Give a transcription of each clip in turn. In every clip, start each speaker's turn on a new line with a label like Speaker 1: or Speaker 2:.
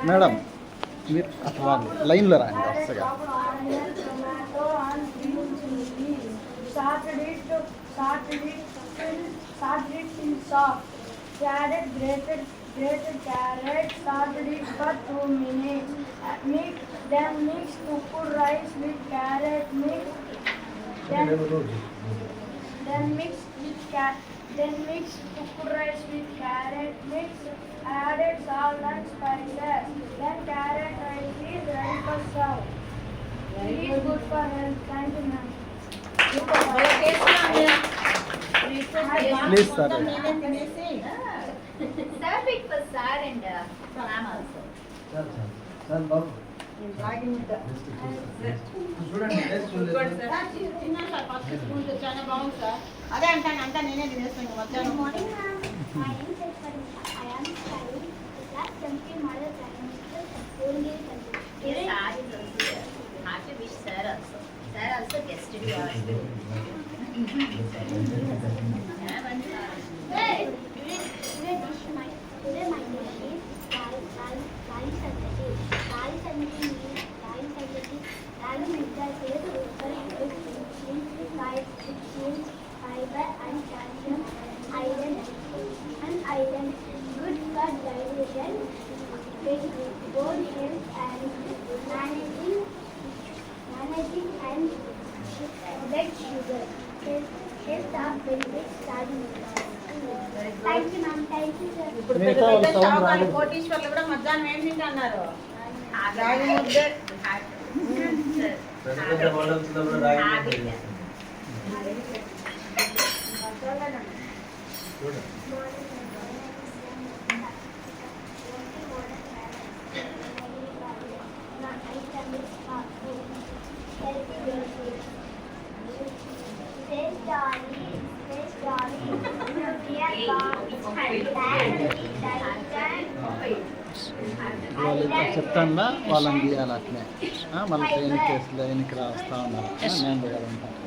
Speaker 1: Madam మీరు అట్లా లైన్లో రాండి వరుసగా.
Speaker 2: Grated carrot, salted it for 2 minutes. Then mix cooked rice with carrot mix. Then mix cooked rice with carrot mix. Added salt and spices. Then carrot rice is ready for serve. It is good for health. Thank you, ma'am.
Speaker 1: Please sir.
Speaker 3: Serve it for sir and ma'am also.
Speaker 4: చాలా బాగుంది sir. అదే అంటాను అంతా నేనే తినేస్తాను మధ్యాహ్నం.
Speaker 3: Sir also guested you also.
Speaker 5: Today my name is Lali Santati. Lali Santati means Lalu Midda says means fiber and calcium, iron, good for digestion, bone health and managing and blood sugar. Health of benefits starting. Thank you, ma'am. Thank you, sir.
Speaker 4: ఇప్పుడు పెద్ద పెద్ద shop వాళ్ళు కోటీశ్వర్లు కూడా మధ్యాహ్నం ఏం తింటున్నారు? రాగి ముద్ద.
Speaker 1: వాళ్ళు చెప్తాను వాళ్ళని తీయాలి అట్లే. మళ్ళీ ట్రైన్కి రాస్తా ఉన్నారు. నేను దిగాలంటాను.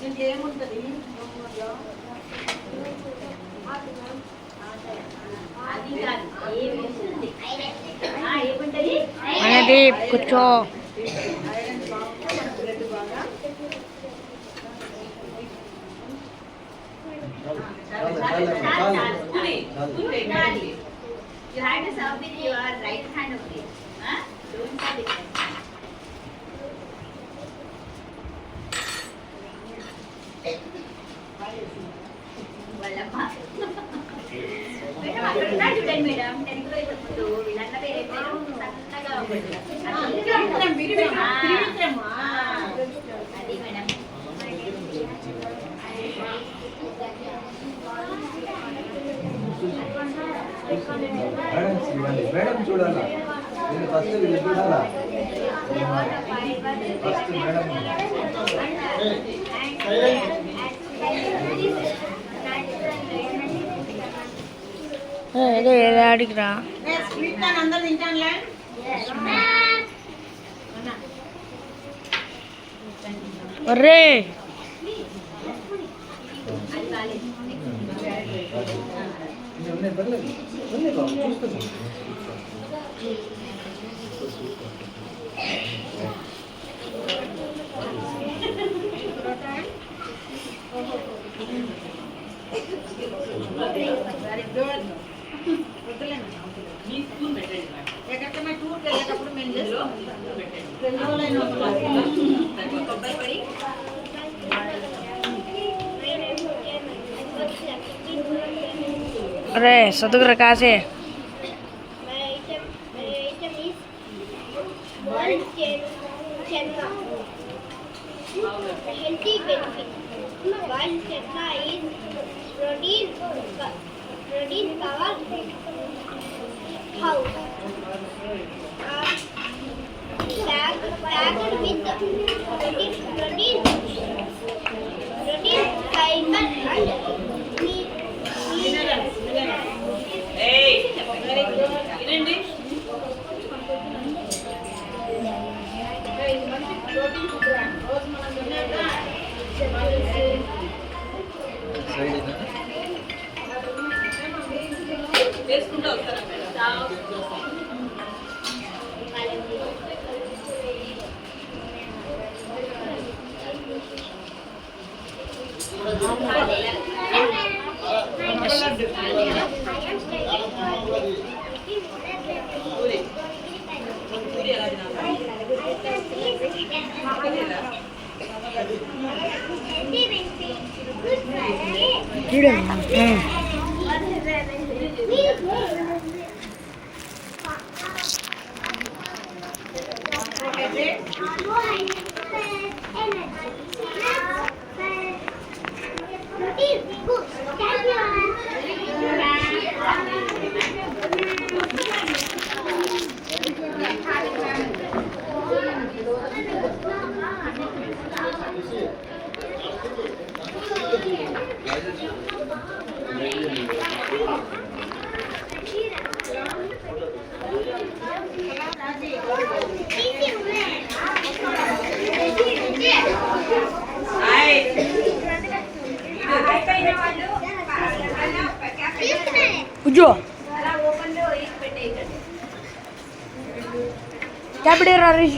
Speaker 4: ఇంకేముంటుంది
Speaker 2: అనేది కూర్చో.
Speaker 3: You have to serve with your right hand only. Don't serve with left hand. Madam అక్కడ ఉన్నారు చూడండి మేడం. తెలుగులో ఇప్పుడు వీళ్ళన్న పేరు చక్కగా ఉంటుంది. అది మేడం.
Speaker 6: మేడం చూడాలా? ఫస్ట్ చూడాలా? ఫస్ట్ మేడం
Speaker 2: ఏదో అడిగిరా.
Speaker 4: స్వీట్ కార్న్ అందరు తింటానులే.
Speaker 2: ఒర్రే
Speaker 4: ఎక్కడికైనా టూర్కి వెళ్ళేటప్పుడు మేము చేస్తాం. 2 రోజులైనా
Speaker 3: కొబ్బరి పొడి
Speaker 2: अरे सदुग्र कहाँ से?
Speaker 5: boiled chana. Healthy benefit. Boiled chana is protein power house. Packed with protein, fiber and minerals.
Speaker 1: Side ఇదా?
Speaker 7: क्या पढ़े Rajesh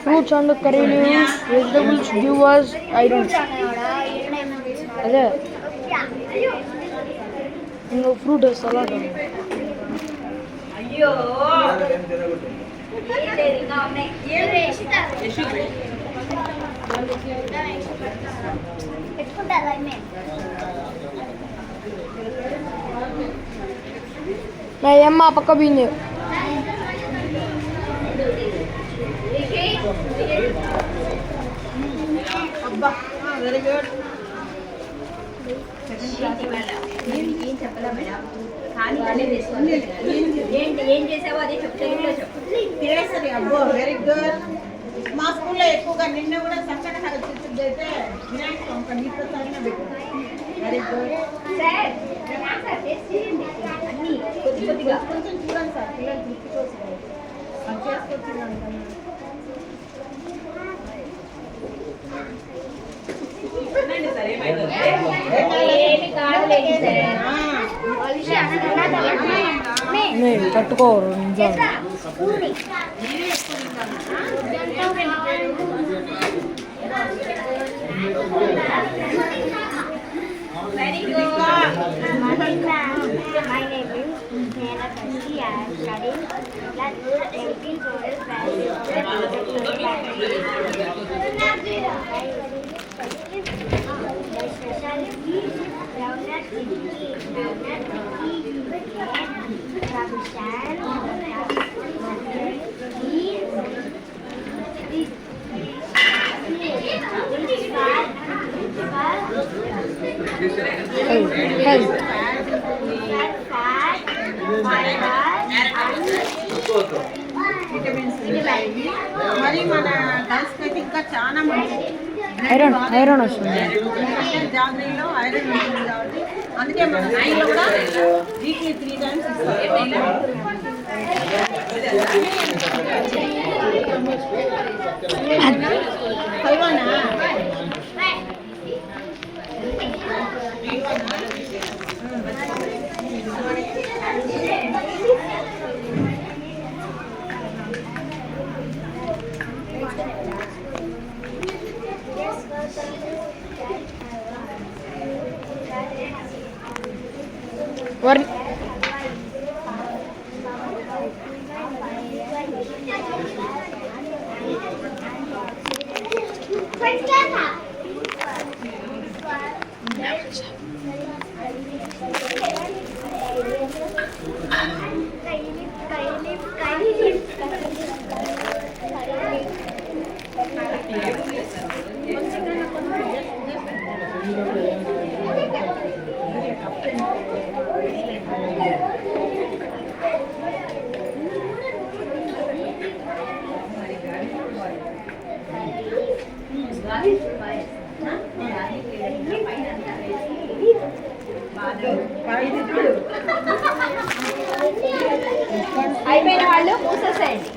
Speaker 7: Fruits and curry leaves, vegetables give us iron. అదే ఇంకో ఫ్రూట్ సలాడ్
Speaker 3: అయ్యో ఇంకా ఉన్నాయి
Speaker 5: పెట్టుకుంటారా
Speaker 7: నా అమ్మ పక్క పోయింది
Speaker 4: వెరీ గుడ్.
Speaker 3: ఏం చెప్పలా మేడం కానీ ఏంటి ఏం చేసావో అదే చెప్తే చెప్పు
Speaker 4: తినేసరి అబ్బో వెరీ గుడ్. మా స్కూల్లో ఎక్కువగా నిన్న కూడా సక్కగా చిత్తుది అయితే వినాయక ఒక నీటితో తగిన పెట్టు. వెరీ గుడ్
Speaker 3: సార్ ఆన్సర్ చేయండి అన్ని కొద్ది కొద్దిగా
Speaker 4: కొంచెం చూడండి సార్ పిల్లలు గుర్తుకోవచ్చు అది చేసుకొచ్చింది
Speaker 3: ఏమి కాదులేండి సార్
Speaker 7: పట్టుకోరు నిజం
Speaker 3: very good
Speaker 5: My name is Nena Kasi. I am studying class 18 Total specialty groundnut idli, groundnut
Speaker 4: vitamins ఉంటాయి. మరి మన గర్ల్స్కి అయితే ఇంకా చాలా మంచిది.
Speaker 7: ఐరన్ వస్తుంది.
Speaker 4: జాగ్రీలో ఐరన్ ఉంటుంది కాబట్టి అందుకే మన ఐలో కూడా వీక్లీ 3 times ఇస్తాం. హల్వానా
Speaker 7: వర్
Speaker 3: అయిపోయిన వాళ్ళు మూసేసేయండి.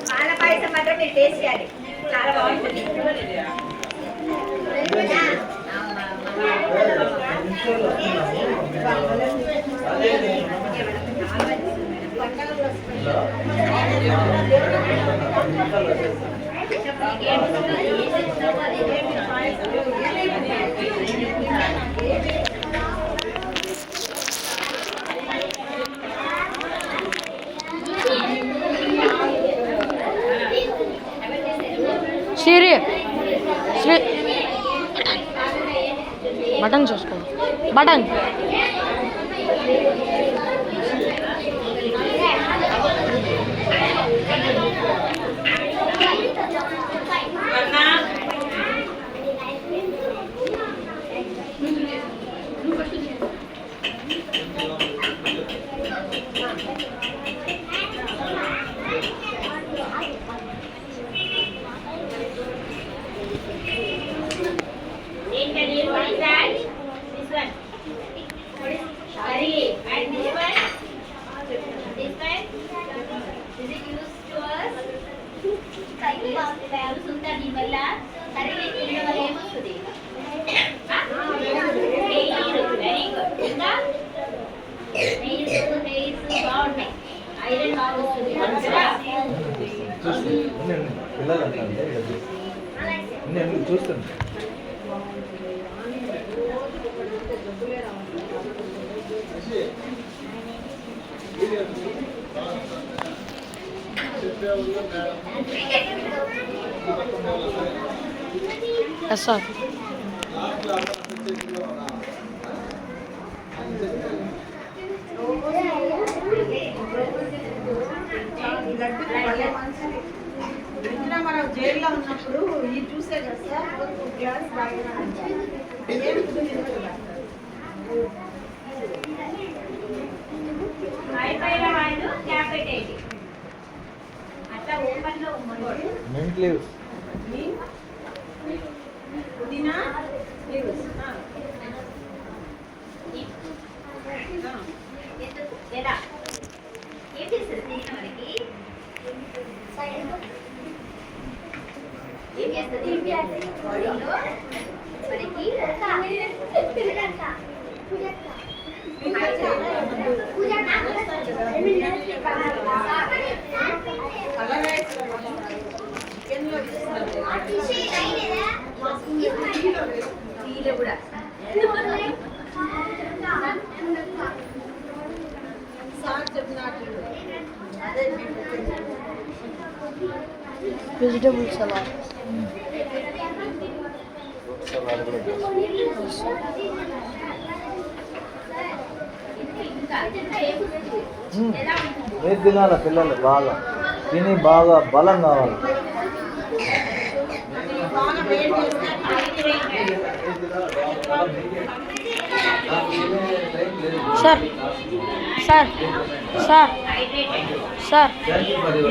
Speaker 3: పాల పాయసం మాత్రం మీరు టేస్ట్ చేయాలి, చాలా బాగుంటుంది.
Speaker 7: శ్రీ బటన్ చూసుకో button
Speaker 3: What is that? This one. Curry. And this one? This one? Is it used to us? Use ఉందా దీనివల్ల? కర్రీ తినడం వల్ల ఏమొస్తుంది? హెయిర్. Very good. ఇంకా హెయిర్స్ బాగుంటాయి. ఐరన్ బాగా వస్తుంది.
Speaker 6: చూస్తాను.
Speaker 7: Yes sir.
Speaker 4: మనం జైల్లో ఉన్నప్పుడు ఈ చూసే కదా సార్ గ్యాస్ బాగా
Speaker 3: అయిపోయిన వాళ్ళు క్యాప్ పెట్టేయండి. అట్లా ఓపెన్ లో ఉండకూడదు.
Speaker 6: మింట్ లీవ్స్
Speaker 4: పుదీనా
Speaker 3: లేదా ఏం చేస్తారు తిన్న మనకి ఏం చేస్తుంది బాడీలో టీలో కూడా
Speaker 7: వెజిటబుల్ సలాడ్.
Speaker 6: ఏది తినాలి పిల్లలు బాగా తిని బాగా బలం కావాలి.
Speaker 7: సార్ సార్ సార్ సార్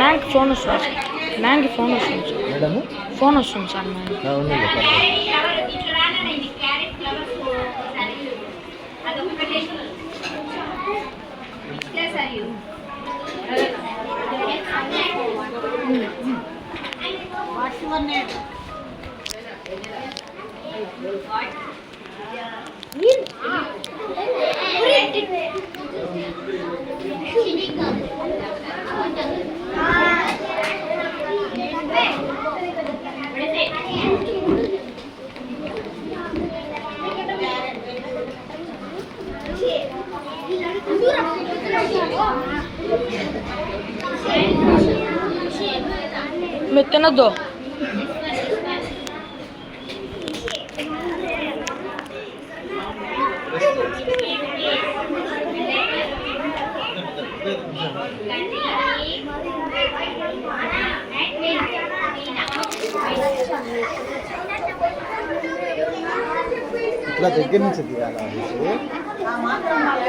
Speaker 7: మ్యామ్కి ఫోన్ వస్తుంది సార్. మ్యామ్కి ఫోన్ వస్తుంది సార్.
Speaker 6: మేడము
Speaker 7: ఫోన్ వస్తుంది సార్ మ్యామ్.
Speaker 6: ఉంది
Speaker 3: ఇట్లా రానండి ఇది క్యారెట్ ఫ్లవర్స్ ఒకసారి అదొక పెట్టేసి ఇట్లా సార్
Speaker 4: వాట్స్ యువర్ నేమ్?
Speaker 7: మీరు తినద్దు.
Speaker 1: ఇట్లా దగ్గర నుంచి తీయాలి అది.
Speaker 4: ఆ మాత్రం వాళ్ళ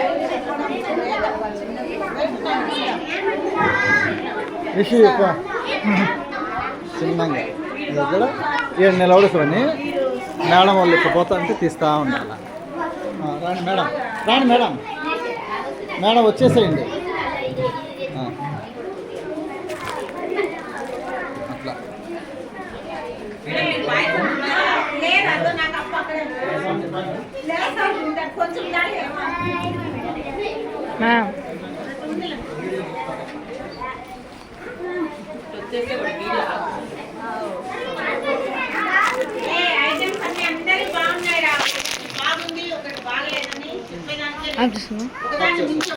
Speaker 1: రిషి యొక్క చిన్నగా దగ్గర 7 నెలలు ఉడకని మేడం వాళ్ళు ఇకపోతా అంటే తీస్తూ ఉండాలి. రాండి మేడం, రాండి మేడం, మేడం వచ్చేసేయండి. అట్లా
Speaker 4: లేదు నాకు అప్ప అక్కడ లేదు కొంచెం
Speaker 7: మ్యామ్
Speaker 4: ఐటమ్స్ అన్ని అందరూ బాగున్నాయి రా. బాగుంది ఒకటి బాగలేదని చెప్పేదానికి
Speaker 7: చూస్తున్నా.
Speaker 4: ఒకదాని మించి